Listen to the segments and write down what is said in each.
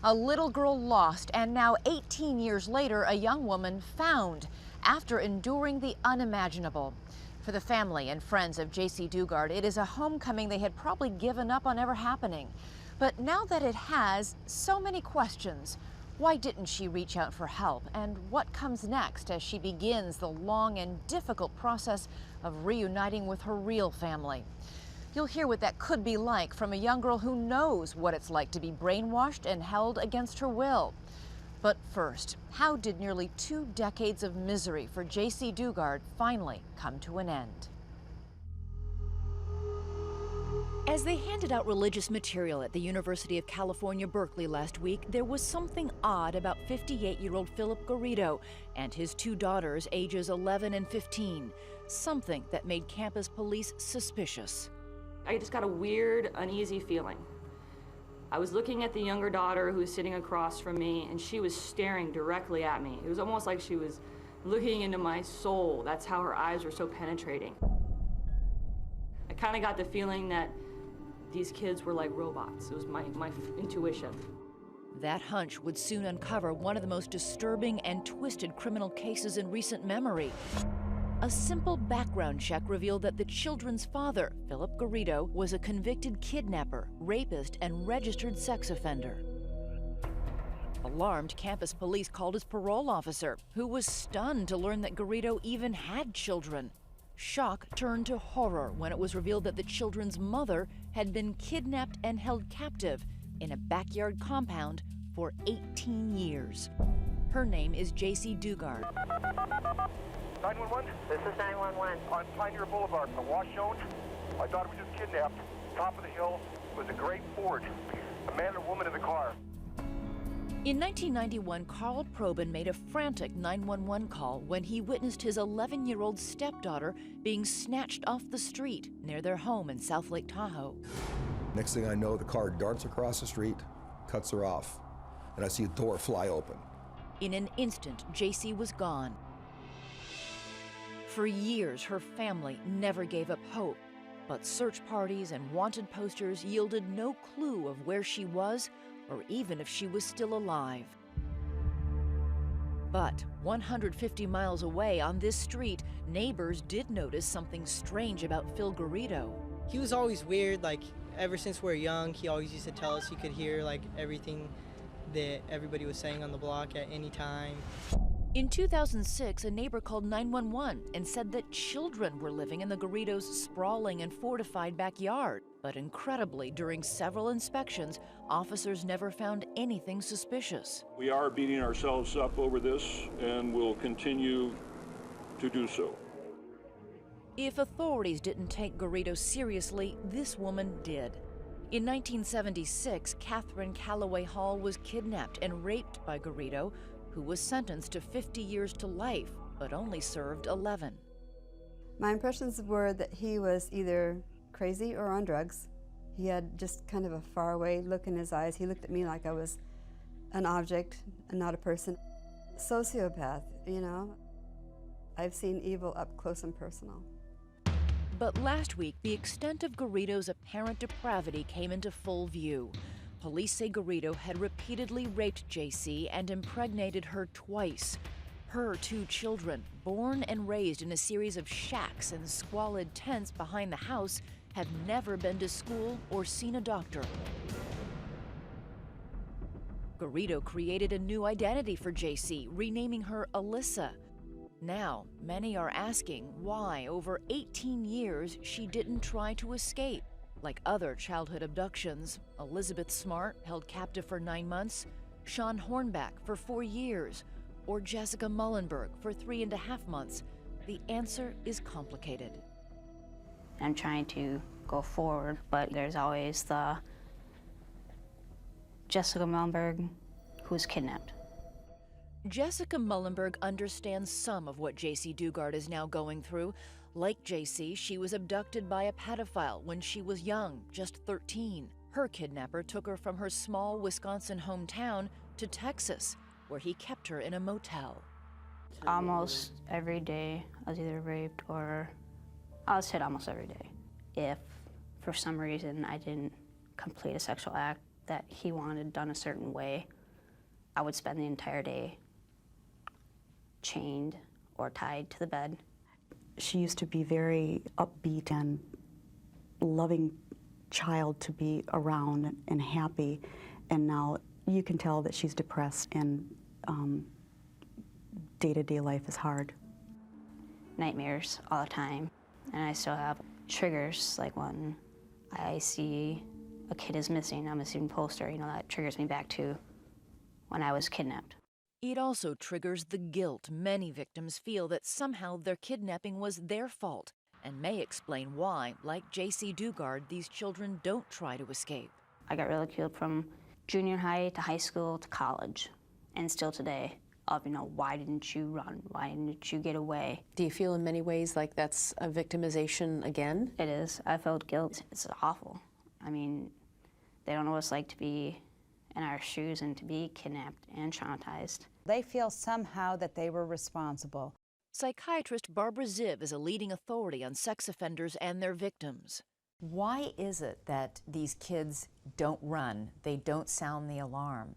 A little girl lost, and now 18 years later, a young woman found after enduring the unimaginable. For the family and friends of Jessyca Dugard, it is a homecoming they had probably given up on ever happening. But now that it has, so many questions. Why didn't she reach out for help? And what comes next as she begins the long and difficult process of reuniting with her real family? You'll hear what that could be like from a young girl who knows what it's like to be brainwashed and held against her will. But first, how did nearly 2 decades of misery for Jessyca Dugard finally come to an end? As they handed out religious material at the University of California, Berkeley last week, there was something odd about 58-year-old Philip Garrido and his 2 daughters, ages 11 and 15. Something that made campus police suspicious. I just got a weird, uneasy feeling. I was looking at the younger daughter who was sitting across from me, and she was staring directly at me. It was almost like she was looking into my soul. That's how her eyes were so penetrating. I kind of got the feeling that these kids were like robots. It was my intuition. That hunch would soon uncover one of the most disturbing and twisted criminal cases in recent memory. A simple background check revealed that the children's father, Philip Garrido, was a convicted kidnapper, rapist, and registered sex offender. Alarmed, campus police called his parole officer, who was stunned to learn that Garrido even had children. Shock turned to horror when it was revealed that the children's mother had been kidnapped and held captive in a backyard compound for 18 years. Her name is Jessyca Dugard. 911? This is 911. On Pioneer Boulevard, a Washone. My daughter was just kidnapped. Top of the hill was a gray Ford. A man and a woman in the car. In 1991, Carl Probin made a frantic 911 call when he witnessed his 11-year-old stepdaughter being snatched off the street near their home in South Lake Tahoe. Next thing I know, the car darts across the street, cuts her off, and I see a door fly open. In an instant, Jessyca was gone. For years, her family never gave up hope, but search parties and wanted posters yielded no clue of where she was or even if she was still alive. But 150 miles away on this street, neighbors did notice something strange about Phil Garrido. He was always weird, like ever since we were young, he always used to tell us he could hear like everything that everybody was saying on the block at any time. In 2006, a neighbor called 911 and said that children were living in the Garridos' sprawling and fortified backyard. But incredibly, during several inspections, officers never found anything suspicious. We are beating ourselves up over this and will continue to do so. If authorities didn't take Garrido seriously, this woman did. In 1976, Catherine Calloway Hall was kidnapped and raped by Garrido, who was sentenced to 50 years to life, but only served 11. My impressions were that he was either crazy or on drugs. He had just kind of a faraway look in his eyes. He looked at me like I was an object and not a person. Sociopath, you know. I've seen evil up close and personal. But last week, the extent of Garrido's apparent depravity came into full view. Police say Garrido had repeatedly raped Jessyca and impregnated her twice. Her 2 children, born and raised in a series of shacks and squalid tents behind the house, have never been to school or seen a doctor. Garrido created a new identity for Jessyca, renaming her Alyssa. Now, many are asking why, over 18 years, she didn't try to escape. Like other childhood abductions, Elizabeth Smart, held captive for 9 months, Sean Hornback for 4 years, or Jessyca Mullenberg for 3.5 months, the answer is complicated. I'm trying to go forward, but there's always the Jessyca Mullenberg who's kidnapped. Jessyca Mullenberg understands some of what Jessyca Dugard is now going through. Like Jessyca, she was abducted by a pedophile when she was young, just 13. Her kidnapper took her from her small Wisconsin hometown to Texas, where he kept her in a motel. Almost every day I was either raped or I was hit almost every day. If for some reason I didn't complete a sexual act that he wanted done a certain way, I would spend the entire day chained or tied to the bed. She used to be very upbeat and loving child to be around and happy, and now you can tell that she's depressed and day-to-day life is hard. Nightmares all the time, and I still have triggers, like when I see a kid is missing, a missing poster, you know, that triggers me back to when I was kidnapped. It also triggers the guilt many victims feel that somehow their kidnapping was their fault, and may explain why, like Jessyca Dugard, these children don't try to escape. I got ridiculed from junior high to high school to college, and still today, of, you know, why didn't you run? Why didn't you get away? Do you feel in many ways like that's a victimization again? It is. I felt guilt. It's awful. I mean, they don't know what it's like to be in our shoes and to be kidnapped and traumatized. They feel somehow that they were responsible. Psychiatrist Barbara Ziv is a leading authority on sex offenders and their victims. Why is it that these kids don't run? They don't sound the alarm?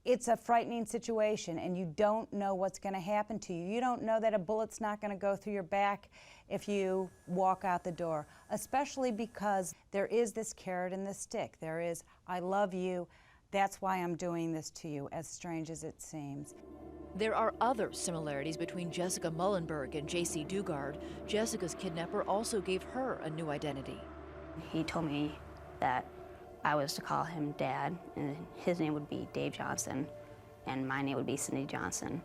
It's a frightening situation, and you don't know what's going to happen to you. You don't know that a bullet's not going to go through your back if you walk out the door, especially because there is this carrot and this stick. There is, I love you, that's why I'm doing this to you, as strange as it seems. There are other similarities between Jessyca Mullenberg and Jessyca Dugard. Jessica's kidnapper also gave her a new identity. He told me that I was to call him Dad, and his name would be Dave Johnson, and my name would be Cindy Johnson.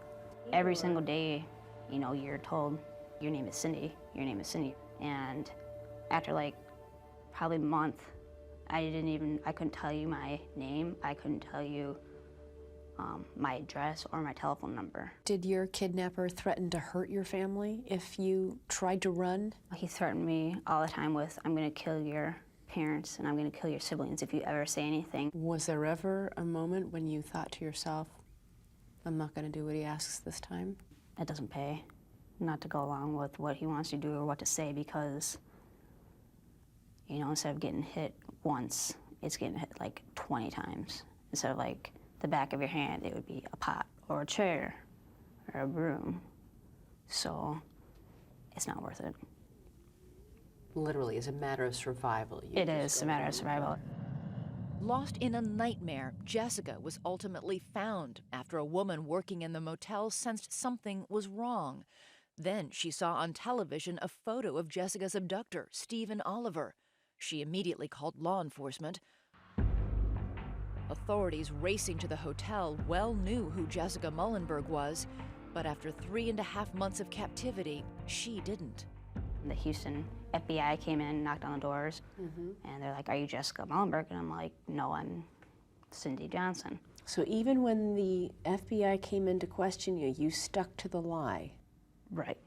Every single day, you know, you're told, your name is Cindy, your name is Cindy. And after like probably a month, I couldn't tell you my name, I couldn't tell you my address or my telephone number. Did your kidnapper threaten to hurt your family if you tried to run? He threatened me all the time with, I'm gonna kill your parents and I'm gonna kill your siblings if you ever say anything. Was there ever a moment when you thought to yourself, I'm not gonna do what he asks this time? It doesn't pay not to go along with what he wants you to do or what to say, because, you know, instead of getting hit once, it's getting hit like 20 times. Instead of like the back of your hand, it would be a pot or a chair or a broom. So it's not worth it. Literally, it's a matter of survival. It is a matter of survival. Lost in a nightmare, Jessica was ultimately found after a woman working in the motel sensed something was wrong. Then she saw on television a photo of Jessica's abductor, Stephen Oliver. She immediately called law enforcement. Authorities racing to the hotel well knew who Jessyca Mullenberg was, but after 3.5 months of captivity, she didn't. The Houston FBI came in, knocked on the doors, and they're like, are you Jessyca Mullenberg? And I'm like, no, I'm Cindy Johnson. So even when the FBI came in to question you, you stuck to the lie? Right.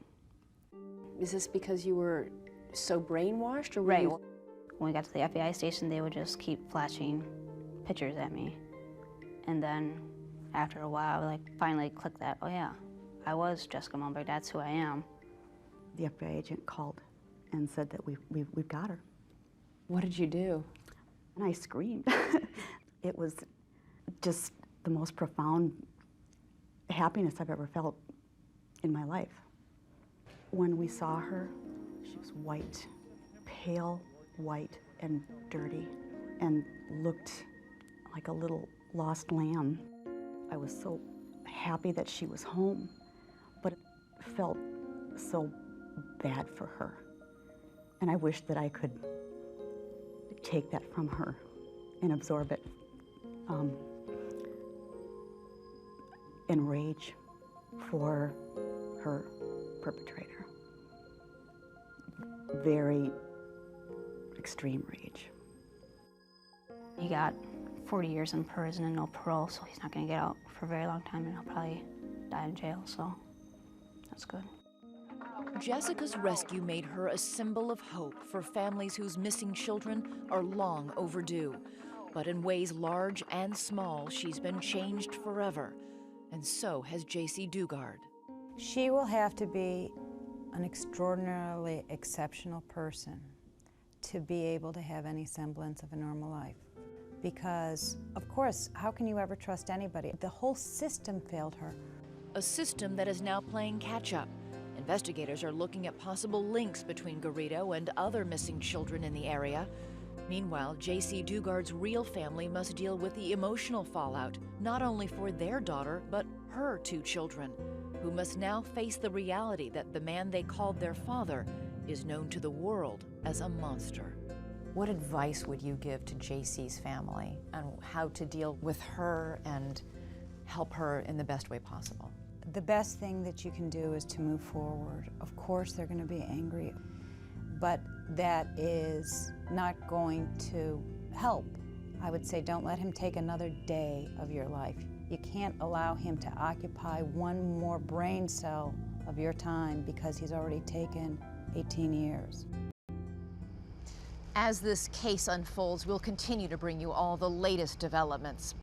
Is this because you were so brainwashed? Or were Right. you... When we got to the FBI station, they would just keep flashing pictures at me. And then after a while, I finally clicked that, oh yeah, I was Jessyca Mullenberg, that's who I am. The FBI agent called and said that we've got her. What did you do? And I screamed. It was just the most profound happiness I've ever felt in my life. When we saw her, she was white, pale white and dirty, and looked like a little lost lamb. I was so happy that she was home, but it felt so bad for her. And I wish that I could take that from her and absorb it in rage for her perpetrator. Very extreme rage. He got 40 years in prison and no parole, so he's not gonna get out for a very long time, and he'll probably die in jail, so that's good. Jessica's rescue made her a symbol of hope for families whose missing children are long overdue. But in ways large and small, she's been changed forever, and so has Jessyca Dugard. She will have to be an extraordinarily exceptional person to be able to have any semblance of a normal life, because, of course, how can you ever trust anybody? The whole system failed her. A system that is now playing catch-up. Investigators are looking at possible links between Garrido and other missing children in the area. Meanwhile, Jaycee Dugard's real family must deal with the emotional fallout, not only for their daughter, but her 2 children, who must now face the reality that the man they called their father is known to the world as a monster. What advice would you give to Jaycee's family on how to deal with her and help her in the best way possible? The best thing that you can do is to move forward. Of course they're going to be angry, but that is not going to help. I would say don't let him take another day of your life. You can't allow him to occupy one more brain cell of your time because he's already taken 18 years. As this case unfolds, we'll continue to bring you all the latest developments.